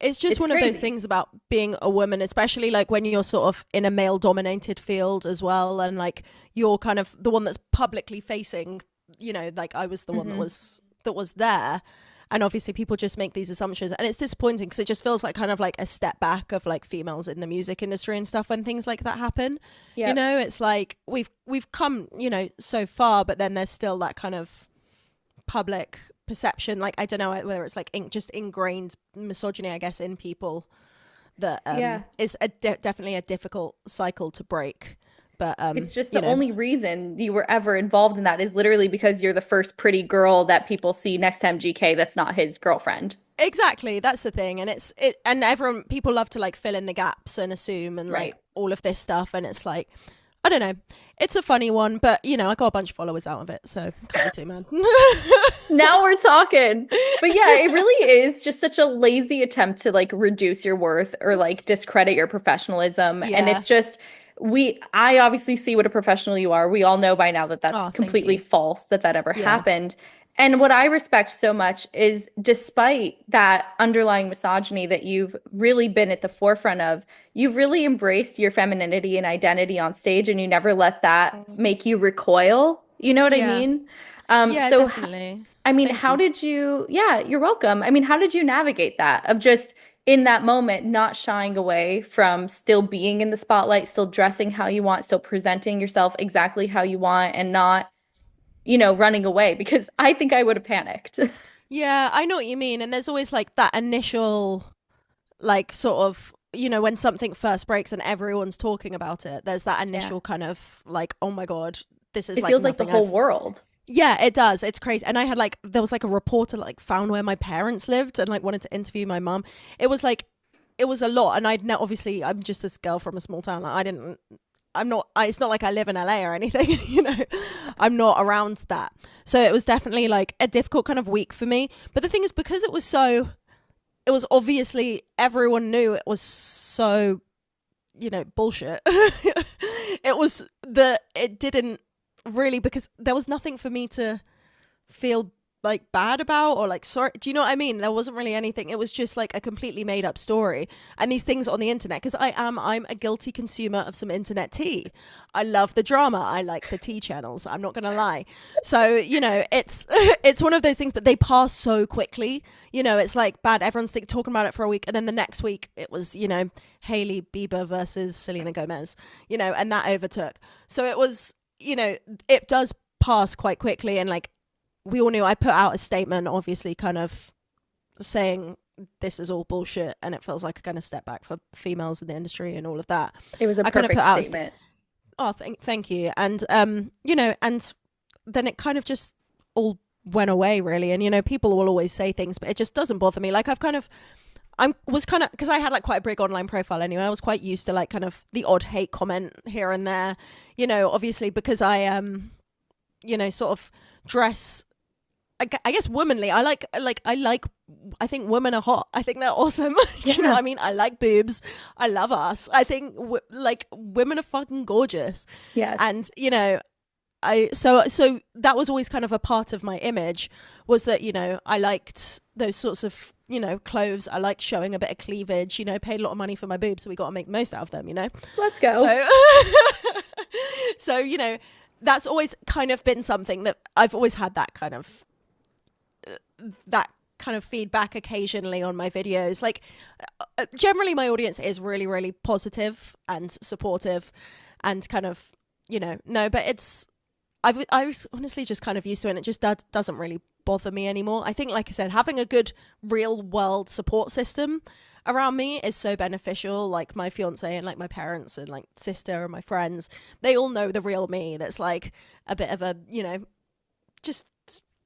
It's just It's one of those crazy. things about being a woman, especially like when you're sort of in a male dominated field as well. And like you're kind of the one that's publicly facing, like I was the one that Hmm. was there. And obviously people just make these assumptions. And it's disappointing because it just feels like kind of like a step back of like females in the music industry and stuff when things like that happen. Yep. It's like we've come, so far, but then there's still that kind of public perception, like I don't know whether it's like just ingrained misogyny, I guess, in people that Yeah. is definitely a difficult cycle to break, but It's just the only reason you were ever involved in that is literally because you're the first pretty girl that people see next to MGK that's not his girlfriend. exactly, that's the thing. And and everyone, people love to like fill in the gaps and assume and like Right. all of this stuff, and it's like, I don't know, it's a funny one, but I got a bunch of followers out of it, so can't be too mad. Now we're talking. But yeah, it really is just such a lazy attempt to like reduce your worth or like discredit your professionalism. And Yeah. it's just, I obviously see what a professional you are. We all know by now that that's Oh, thank completely you. false that that ever Yeah. happened. And what I respect so much is despite that underlying misogyny that you've really been at the forefront of, you've really embraced your femininity and identity on stage and you never let that Oh. make you recoil. You know what I Yeah. mean? Yeah, So definitely. I mean, Thank how you. did you, yeah, you're welcome. I mean, how did you navigate that of just in that moment not shying away from still being in the spotlight, still dressing how you want, still presenting yourself exactly how you want and not, running away? Because I think I would have panicked. Yeah, I know what you mean. And there's always like that initial, like, sort of, when something first breaks and everyone's talking about it, there's that Yeah. initial kind of like, oh my God, this is It like feels like the nothing whole I've. world. Yeah, it does. It's crazy. And I had like, there was like a reporter like found where my parents lived and like wanted to interview my mum. It was like, it was a lot. And obviously, I'm just this girl from a small town. Like, I'm not, it's not like I live in LA or anything, I'm not around that. So it was definitely like a difficult kind of week for me. But the thing is, because it was obviously everyone knew it was so, bullshit. It didn't really, because there was nothing for me to feel like bad about or like sorry. Do you know what I mean? There wasn't really anything. It was just like a completely made up story. And these things on the internet, because I'm a guilty consumer of some internet tea. I love the drama. I like the tea channels. I'm not gonna lie. So it's it's one of those things, but they pass so quickly. It's like bad. Everyone's talking about it for a week, and then the next week it was Hailey Bieber versus Selena Gomez. And that overtook. So it was it does pass quite quickly, and like we all knew, I put out a statement, obviously, kind of saying this is all bullshit and it feels like a kind of step back for females in the industry and all of that. It was a I kind of put perfect out, statement. oh, thank you, and and then it kind of just all went away really, and people will always say things, but it just doesn't bother me. Like I was kind of, because I had like quite a big online profile anyway. I was quite used to like kind of the odd hate comment here and there, obviously because I sort of dress, I guess, womanly. I think women are hot. I think they're awesome. Do you know what Yeah. I mean? I like boobs. I love us. I think like women are fucking gorgeous. Yes. And so that was always kind of a part of my image, was that I liked those sorts of clothes. I liked showing a bit of cleavage. Paid a lot of money for my boobs, so we got to make the most out of them. Let's go. So so that's always kind of been something that I've always had, that kind of feedback occasionally on my videos. Like generally my audience is really, really positive and supportive and kind of, no, but I was honestly just kind of used to it, and it just doesn't really bother me anymore. I think, like I said, having a good real world support system around me is so beneficial. Like my fiance and like my parents and like sister and my friends, they all know the real me that's like a bit of a, just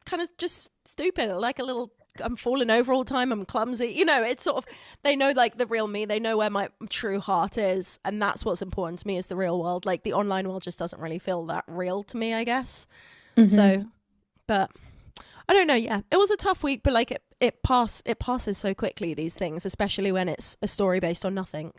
kind of just stupid, like a little, I'm falling over all the time, I'm clumsy, it's sort of, they know like the real me, they know where my true heart is, and that's what's important to me, is the real world. Like the online world just doesn't really feel that real to me, I guess. Hmm. So, but I don't know, yeah, it was a tough week, but like it passes so quickly, these things, especially when it's a story based on nothing.